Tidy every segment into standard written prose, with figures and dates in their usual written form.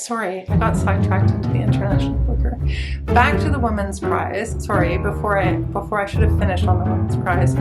sorry, I got sidetracked into the International Booker. Back to the Women's Prize. Sorry, before I should have finished on the Women's Prize.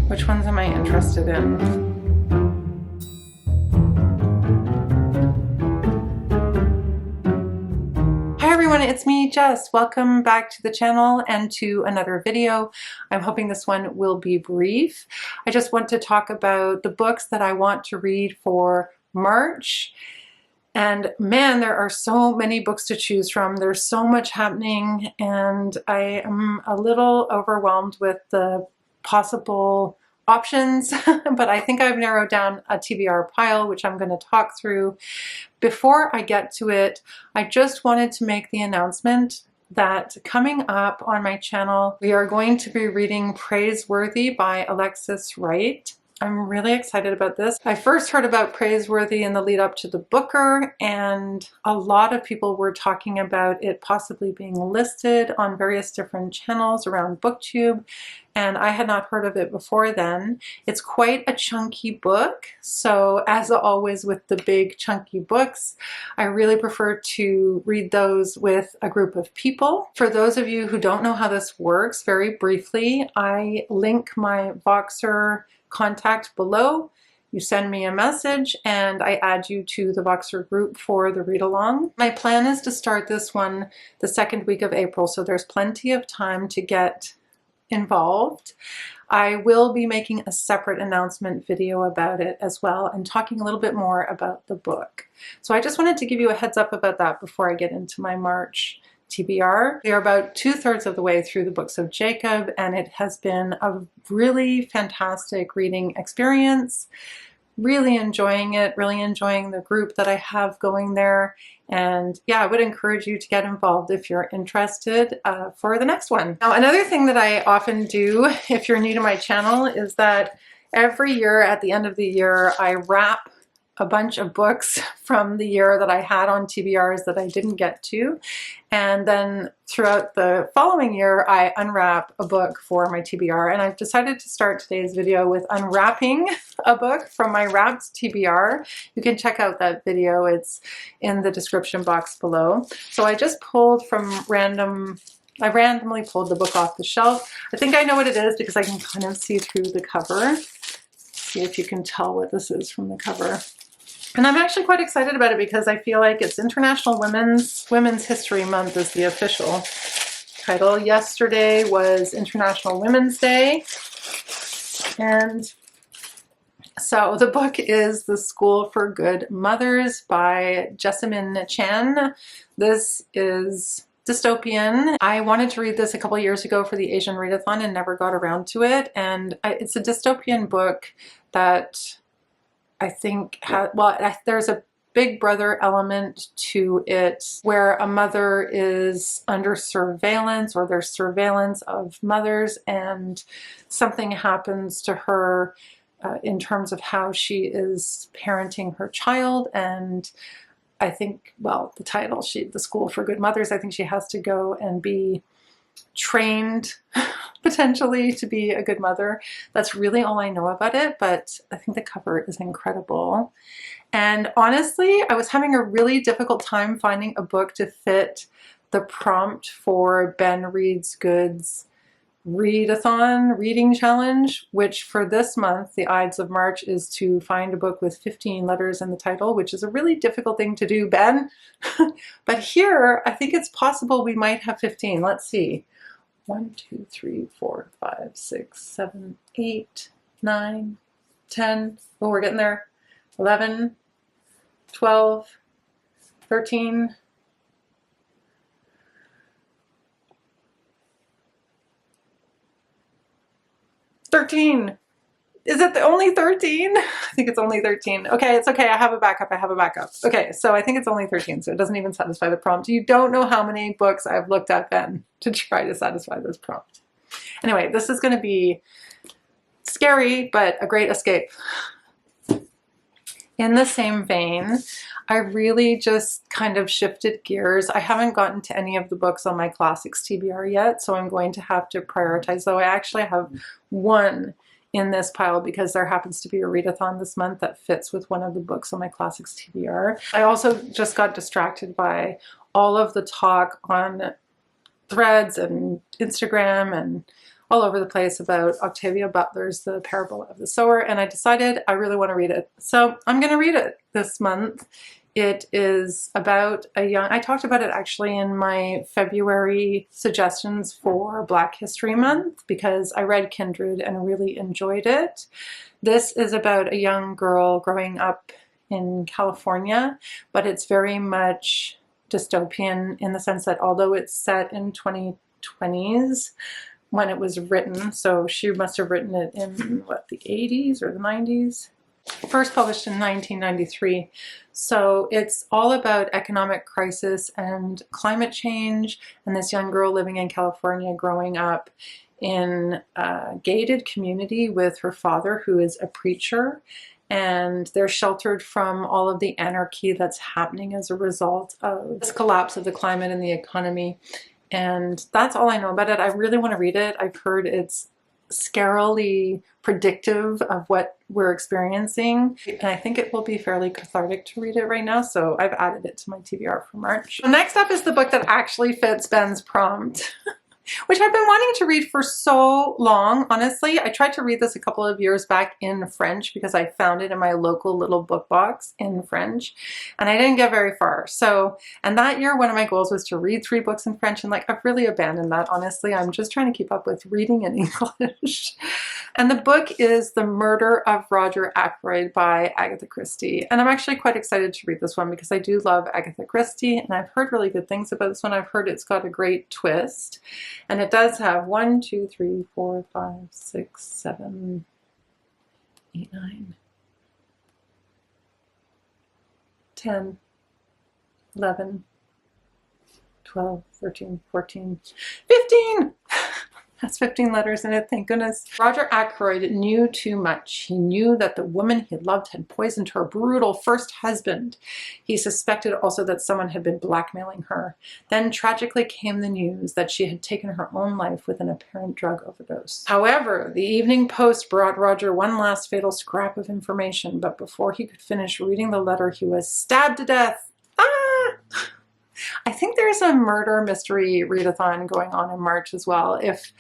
Which ones am I interested in? Hi everyone, it's me, Jess. Welcome back to the channel and to another video. I'm hoping this one will be brief. I just want to talk about the books that I want to read for March. And man, there are so many books to choose from. There's so much happening, and I am a little overwhelmed with the possible options, but I think I've narrowed down a TBR pile, which I'm going to talk through. Before I get to it, I just wanted to make the announcement that coming up on my channel, we are going to be reading Praiseworthy by Alexis Wright. I'm really excited about this. I first heard about Praiseworthy in the lead up to the Booker, and a lot of people were talking about it possibly being listed on various different channels around BookTube, and I had not heard of it before then. It's quite a chunky book, so as always with the big chunky books, I really prefer to read those with a group of people. For those of you who don't know how this works, very briefly, I link my Voxer contact below. You send me a message and I add you to the Voxer group for the read along. My plan is to start this one the second week of April, so there's plenty of time to get involved. I will be making a separate announcement video about it as well and talking a little bit more about the book. So I just wanted to give you a heads up about that before I get into my March TBR. We are about 2/3 of the way through the books of Jacob, and it has been a really fantastic reading experience. Really enjoying it, really enjoying the group that I have going there. And yeah, I would encourage you to get involved if you're interested for the next one. Now, another thing that I often do, if you're new to my channel, is that every year at the end of the year, I wrap a bunch of books from the year that I had on TBRs that I didn't get to. And then throughout the following year, I unwrap a book for my TBR. And I've decided to start today's video with unwrapping a book from my wrapped TBR. You can check out that video. It's in the description box below. So I just pulled from I randomly pulled the book off the shelf. I think I know what it is because I can kind of see through the cover. See if you can tell what this is from the cover. And I'm actually quite excited about it because I feel like it's International Women's History Month is the official title. Yesterday was International Women's Day. And so the book is The School for Good Mothers by Jessamine Chan. This is dystopian. I wanted to read this a couple years ago for the Asian Readathon and never got around to it. And it's a dystopian book that I think there's a big brother element to it where a mother is under surveillance, or there's surveillance of mothers, and something happens to her in terms of how she is parenting her child. And I think, well, the title, The School for Good Mothers, I think she has to go and be trained potentially to be a good mother. That's really all I know about it, but I think the cover is incredible. And honestly, I was having a really difficult time finding a book to fit the prompt for Ben Reads Good's Readathon reading challenge, which for this month, the Ides of March, is to find a book with 15 letters in the title, which is a really difficult thing to do, Ben. But here, I think it's possible we might have 15. Let's see. 1, 2, 3, 4, 5, 6, 7, 8, 9, 10. Oh, we're getting there. 11, 12, 13. 13. Is it the only 13? I think it's only 13. Okay, it's okay. I have a backup. Okay, so I think it's only 13, so it doesn't even satisfy the prompt. You don't know how many books I've looked at then to try to satisfy this prompt. Anyway, this is going to be scary, but a great escape. In the same vein, I really just kind of shifted gears. I haven't gotten to any of the books on my Classics TBR yet, so I'm going to have to prioritize, though I actually have one in this pile because there happens to be a readathon this month that fits with one of the books on my classics TBR. I also just got distracted by all of the talk on Threads and Instagram and all over the place about Octavia Butler's The Parable of the Sower, and I decided I really want to read it. So I'm going to read it this month. It is about a young, I talked about it actually in my February suggestions for Black History Month because I read Kindred and really enjoyed it. This is about a young girl growing up in California, but it's very much dystopian in the sense that although it's set in 2020s when it was written, so she must have written it in what, the 80s or the 90s? First published in 1993. So it's all about economic crisis and climate change and this young girl living in California growing up in a gated community with her father who is a preacher, and they're sheltered from all of the anarchy that's happening as a result of this collapse of the climate and the economy. And that's all I know about it. I really want to read it. I've heard it's scarily predictive of what we're experiencing, and I think it will be fairly cathartic to read it right now, so I've added it to my TBR for March. So next up is the book that actually fits Ben's prompt, which I've been wanting to read for so long. Honestly, I tried to read this a couple of years back in French because I found it in my local little book box in French, and I didn't get very far. So, and that year one of my goals was to read 3 books in French, and like I've really abandoned that, honestly. I'm just trying to keep up with reading in English. And the book is The Murder of Roger Ackroyd by Agatha Christie. And I'm actually quite excited to read this one because I do love Agatha Christie, and I've heard really good things about this one. I've heard it's got a great twist. And it does have 1, 2, 3, 4, 5, 6, 7, 8, 9, 10, 11, 12, 13, 14, 15! That's 15 letters in it, thank goodness. Roger Ackroyd knew too much. He knew that the woman he loved had poisoned her brutal first husband. He suspected also that someone had been blackmailing her. Then tragically came the news that she had taken her own life with an apparent drug overdose. However, the Evening Post brought Roger one last fatal scrap of information, but before he could finish reading the letter, he was stabbed to death. Ah! I think there's a murder mystery readathon going on in March as well. If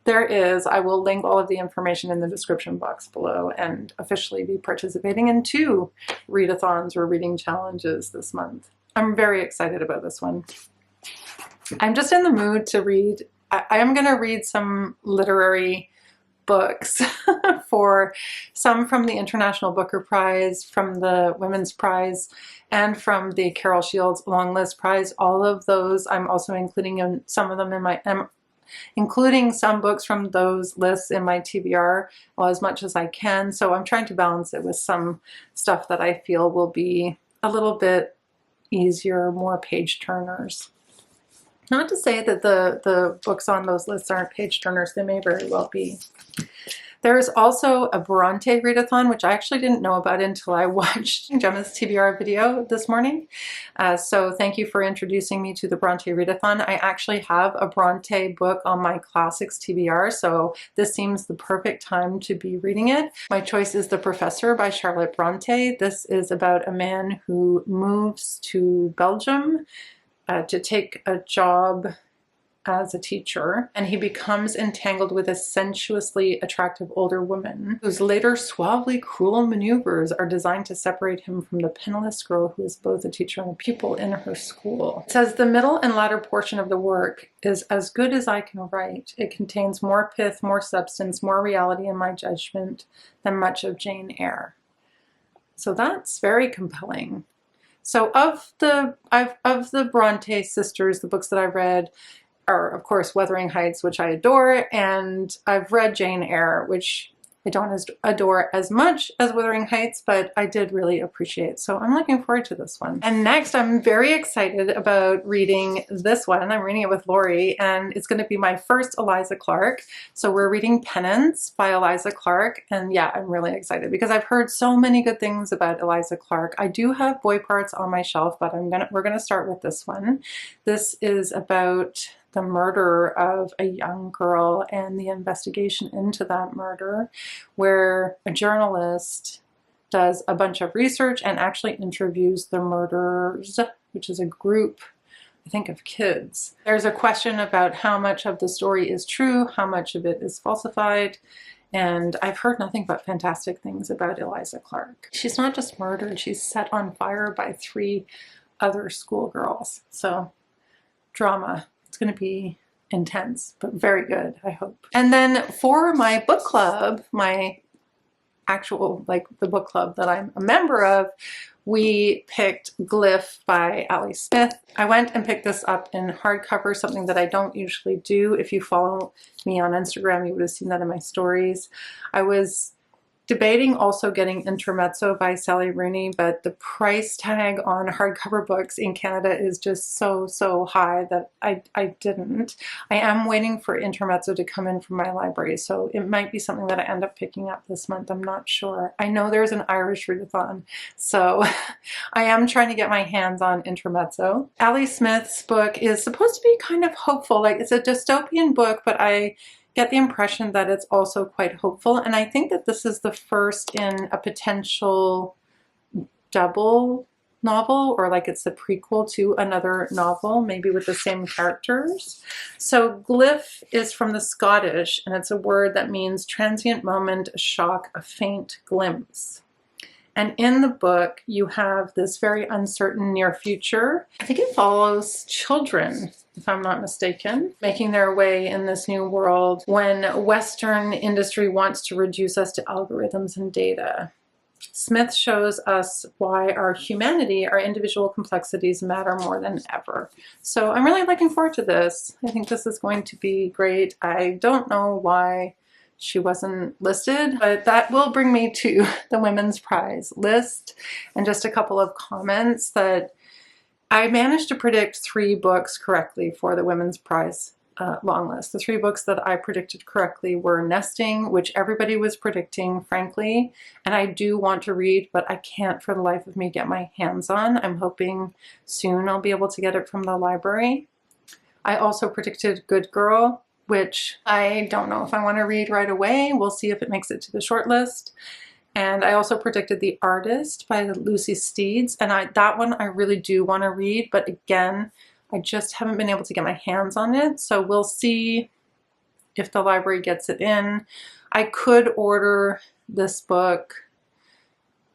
there is, I will link all of the information in the description box below and officially be participating in 2 readathons or reading challenges this month. I'm very excited about this one. I'm just in the mood to read. I am going to read some literary books for some from the International Booker Prize, from the Women's Prize, and from the Carol Shields Long List Prize. All of those I'm also including in some of them in my including some books from those lists in my TBR, well, as much as I can. So I'm trying to balance it with some stuff that I feel will be a little bit easier, more page turners. Not to say that the books on those lists aren't page turners, they may very well be. There's also a Bronte readathon, which I actually didn't know about until I watched Gemma's TBR video this morning. So thank you for introducing me to the Bronte readathon. I actually have a Bronte book on my classics TBR, so this seems the perfect time to be reading it. My choice is The Professor by Charlotte Bronte. This is about a man who moves to Belgium to take a job as a teacher, and he becomes entangled with a sensuously attractive older woman whose later suavely cruel maneuvers are designed to separate him from the penniless girl who is both a teacher and a pupil in her school. It says the middle and latter portion of the work is as good as I can write. It contains more pith, more substance, more reality in my judgment than much of Jane Eyre. So that's very compelling. So of the Bronte sisters, the books that I've read are, of course, Wuthering Heights, which I adore, and I've read Jane Eyre, which I don't adore as much as Wuthering Heights, but I did really appreciate. So I'm looking forward to this one. And next, I'm very excited about reading this one. I'm reading it with Lori, and it's going to be my first Eliza Clark. So we're reading Penance by Eliza Clark, and yeah, I'm really excited because I've heard so many good things about Eliza Clark. I do have boy parts on my shelf, but we're gonna start with this one. This is about the murder of a young girl and the investigation into that murder, where a journalist does a bunch of research and actually interviews the murderers, which is a group, I think, of kids. There's a question about how much of the story is true, how much of it is falsified, and I've heard nothing but fantastic things about Eliza Clark. She's not just murdered, she's set on fire by 3 other schoolgirls. So drama. It's going to be intense, but very good, I hope. And then for my book club, my actual, like the book club that I'm a member of, we picked Gliff by Ali Smith. I went and picked this up in hardcover, something that I don't usually do. If you follow me on Instagram, you would have seen that in my stories. I was debating also getting Intermezzo by Sally Rooney, but the price tag on hardcover books in Canada is just so high that I didn't. I am waiting for Intermezzo to come in from my library, so it might be something that I end up picking up this month. I'm not sure. I know there's an Irish readathon, so I am trying to get my hands on Intermezzo. Ali Smith's book is supposed to be kind of hopeful. Like, it's a dystopian book, but I get the impression that it's also quite hopeful, and I think that this is the first in a potential double novel, or like it's the prequel to another novel, maybe with the same characters. So Gliff is from the Scottish, and it's a word that means transient moment, a shock, a faint glimpse. And in the book, you have this very uncertain near future. I think it follows children, if I'm not mistaken, making their way in this new world when Western industry wants to reduce us to algorithms and data. Smith shows us why our humanity, our individual complexities, matter more than ever. So I'm really looking forward to this. I think this is going to be great. I don't know why she wasn't listed, but that will bring me to the Women's Prize list and just a couple of comments that I managed to predict 3 books correctly for the Women's Prize long list. The 3 books that I predicted correctly were Nesting, which everybody was predicting, frankly, and I do want to read, but I can't for the life of me get my hands on. I'm hoping soon I'll be able to get it from the library. I also predicted Good Girl, which I don't know if I want to read right away. We'll see if it makes it to the short list. And I also predicted The Artist by Lucy Steeds, and that one I really do want to read, but again, I just haven't been able to get my hands on it, so we'll see if the library gets it in. I could order this book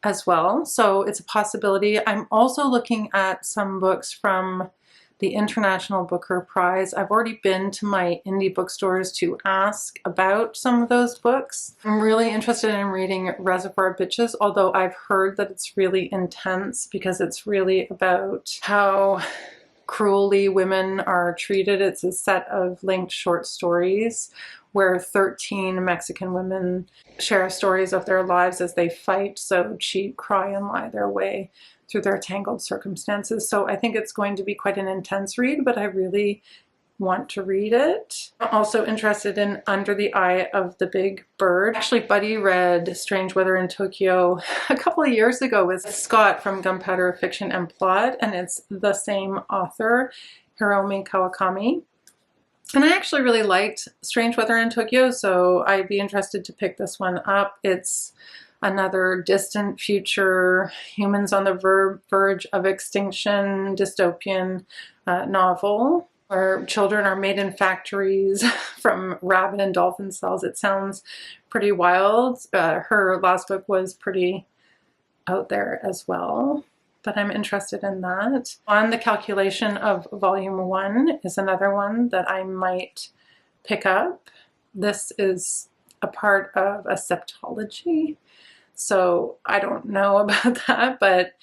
as well, so it's a possibility. I'm also looking at some books from the International Booker Prize. I've already been to my indie bookstores to ask about some of those books. I'm really interested in reading Reservoir Bitches, although I've heard that it's really intense because it's really about how cruelly women are treated. It's a set of linked short stories where 13 Mexican women share stories of their lives as they fight, so cheat, cry, and lie their way through their tangled circumstances. So I think it's going to be quite an intense read, but I really want to read it. I'm also interested in Under the Eye of the Big Bird. Actually, Buddy read Strange Weather in Tokyo a couple of years ago with Scott from Gunpowder Fiction and Plot, and it's the same author, Hiromi Kawakami. And I actually really liked Strange Weather in Tokyo, so I'd be interested to pick this one up. It's another distant future, humans on the verge of extinction, dystopian novel where children are made in factories from rabbit and dolphin cells. It sounds pretty wild. Her last book was pretty out there as well, but I'm interested in that. On the Calculation of Volume 1 is another one that I might pick up. This is a part of a septology, so I don't know about that, but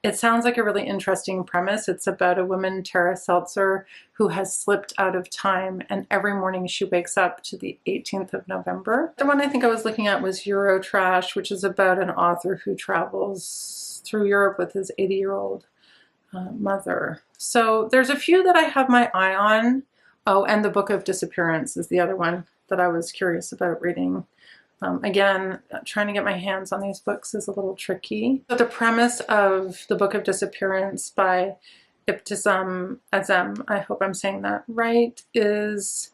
it sounds like a really interesting premise. It's about a woman, Tara Seltzer, who has slipped out of time, and every morning she wakes up to the 18th of November. The one I think I was looking at was Eurotrash, which is about an author who travels through Europe with his 80-year-old mother. So there's a few that I have my eye on. Oh, and The Book of Disappearance is the other one that I was curious about reading. Again, trying to get my hands on these books is a little tricky. But the premise of The Book of Disappearance by Ibtisam Azem, I hope I'm saying that right, is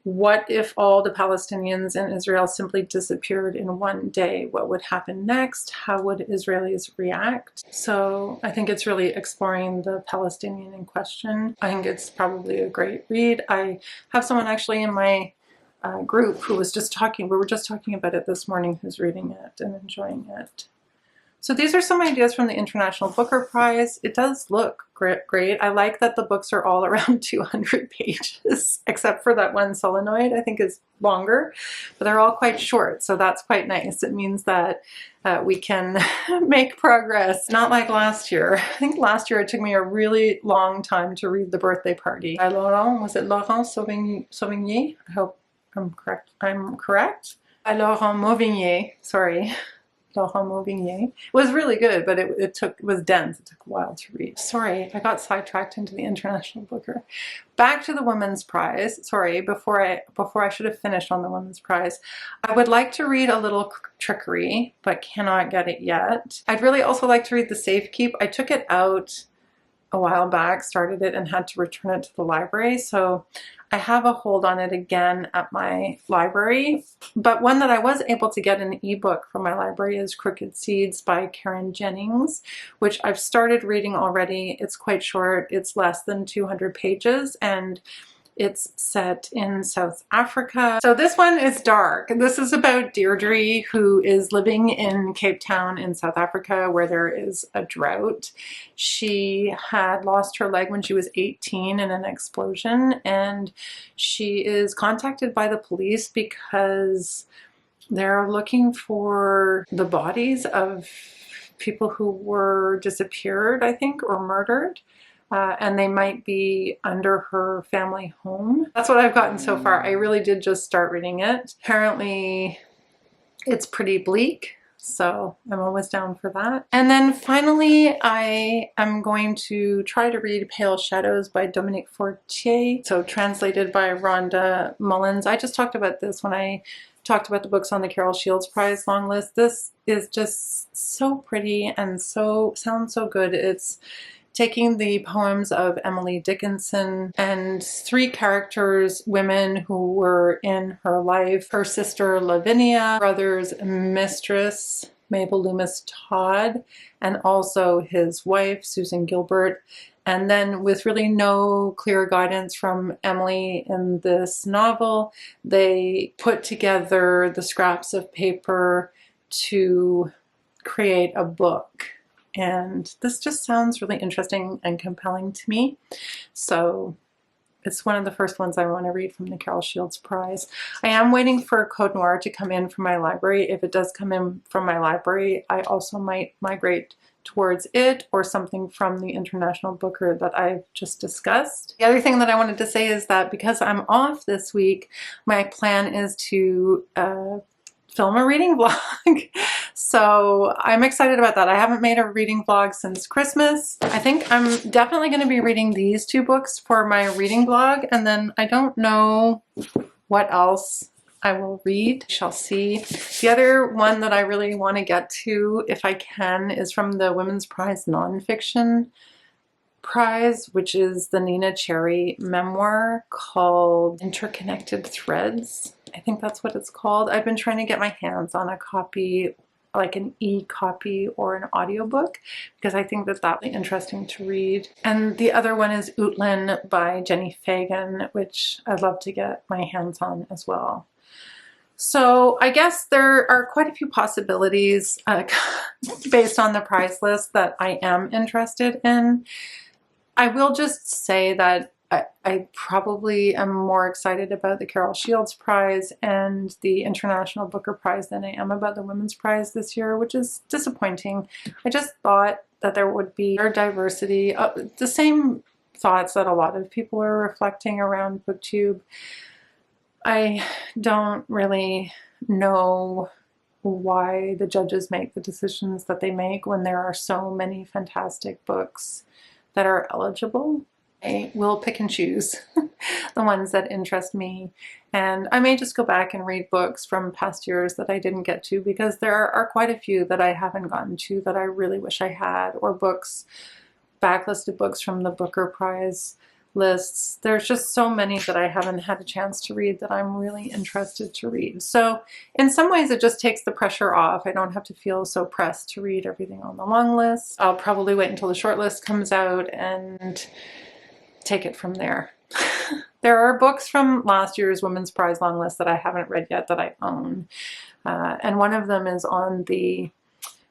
what if all the Palestinians in Israel simply disappeared in one day? What would happen next? How would Israelis react? So I think it's really exploring the Palestinian in question. I think it's probably a great read. I have someone actually in my group who was just talking, we were just talking about it this morning, who's reading it and enjoying it. So these are some ideas from the International Booker Prize. It does look great. I like that the books are all around 200 pages, except for that one solenoid, I think is longer, but they're all quite short, so that's quite nice. It means that we can make progress, not like last year. I think last year it took me a really long time to read The Birthday Party by Laurent, was it Laurent Sauvigny? I hope I'm correct. I'm correct? By Laurent Mauvignier, sorry. It was really good, but it was dense. It took a while to read. Sorry, I got sidetracked into the International Booker. Back to the Women's Prize. Sorry, before I should have finished on the Women's Prize. I would like to read A Little Trickery, but cannot get it yet. I'd really also like to read The Safekeep. I took it out a while back, started it, and had to return it to the library, so I have a hold on it again at my library. But one that I was able to get an ebook from my library is Crooked Seeds by Karen Jennings, which I've started reading already. It's quite short. It's less than 200 pages, and it's set in South Africa. So this one is dark. This is about Deirdre, who is living in Cape Town in South Africa, where there is a drought. She had lost her leg when she was 18 in an explosion, and she is contacted by the police because they're looking for the bodies of people who were disappeared, I think, or murdered. And they might be under her family home. That's what I've gotten so far. I really did just start reading it. Apparently it's pretty bleak, so I'm always down for that. And then finally, I am going to try to read Pale Shadows by Dominique Fortier, so translated by Rhonda Mullins. I just talked about this when I talked about the books on the Carol Shields Prize long list. This is just so pretty and sounds so good. It's taking the poems of Emily Dickinson and three characters, women who were in her life: her sister Lavinia, brother's mistress Mabel Loomis Todd, and also his wife Susan Gilbert. And then, with really no clear guidance from Emily in this novel, they put together the scraps of paper to create a book. And this just sounds really interesting and compelling to me. So it's one of the first ones I want to read from the Carol Shields Prize. I am waiting for Code Noir to come in from my library. If it does come in from my library, I also might migrate towards it or something from the International Booker that I've just discussed. The other thing that I wanted to say is that because I'm off this week, my plan is to film a reading vlog. So I'm excited about that. I haven't made a reading vlog since Christmas. I think I'm definitely going to be reading these two books for my reading vlog, and then I don't know what else I will read. Shall see. The other one that I really want to get to, if I can, is from the Women's Prize Nonfiction Prize, which is the Nina Cherry memoir called Interconnected Threads. I think that's what it's called. I've been trying to get my hands on a copy, like an e-copy or an audiobook, because I think that that'd be interesting to read. And the other one is Utlin by Jenny Fagan, which I'd love to get my hands on as well. So I guess there are quite a few possibilities based on the prize list that I am interested in. I will just say that I probably am more excited about the Carol Shields Prize and the International Booker Prize than I am about the Women's Prize this year, which is disappointing. I just thought that there would be more diversity, the same thoughts that a lot of people are reflecting around BookTube. I don't really know why the judges make the decisions that they make when there are so many fantastic books that are eligible. I will pick and choose the ones that interest me, and I may just go back and read books from past years that I didn't get to, because there are quite a few that I haven't gotten to that I really wish I had, or books backlisted books from the Booker Prize lists. There's just so many that I haven't had a chance to read that I'm really interested to read. So in some ways it just takes the pressure off. I don't have to feel so pressed to read everything on the long list. I'll probably wait until the short list comes out and take it from there. There are books from last year's Women's Prize long list that I haven't read yet that I own. And one of them is on the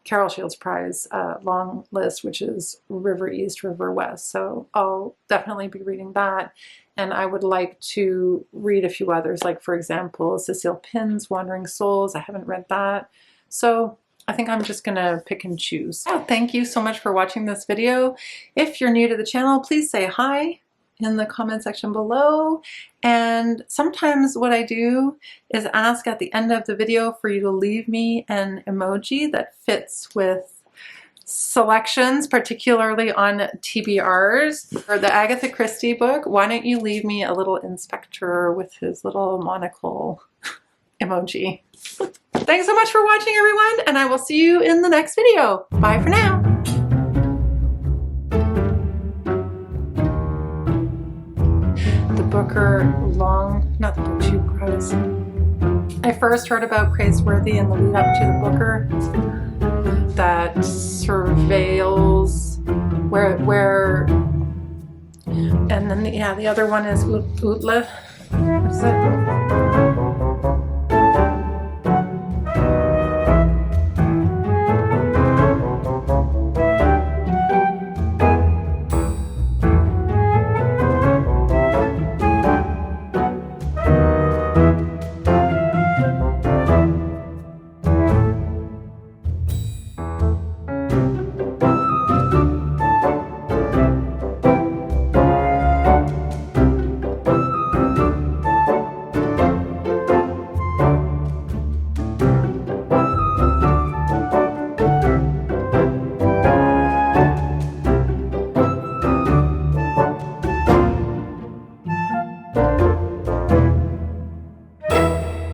Carol Shields Prize long list, which is River East, River West. So I'll definitely be reading that. And I would like to read a few others, like for example, Cecile Pinn's Wandering Souls. I haven't read that. So I think I'm just gonna pick and choose. Oh, thank you so much for watching this video. If you're new to the channel, please say hi in the comment section below. And sometimes what I do is ask at the end of the video for you to leave me an emoji that fits with selections, particularly on TBRs. For the Agatha Christie book, why don't you leave me a little inspector with his little monocle emoji. Thanks so much for watching, everyone, and I will see you in the next video. Bye for now. Booker not the Tokarczuk Prize. I first heard about Praiseworthy in the lead up to the Booker that surveils where and then the other one is Butler. What is it?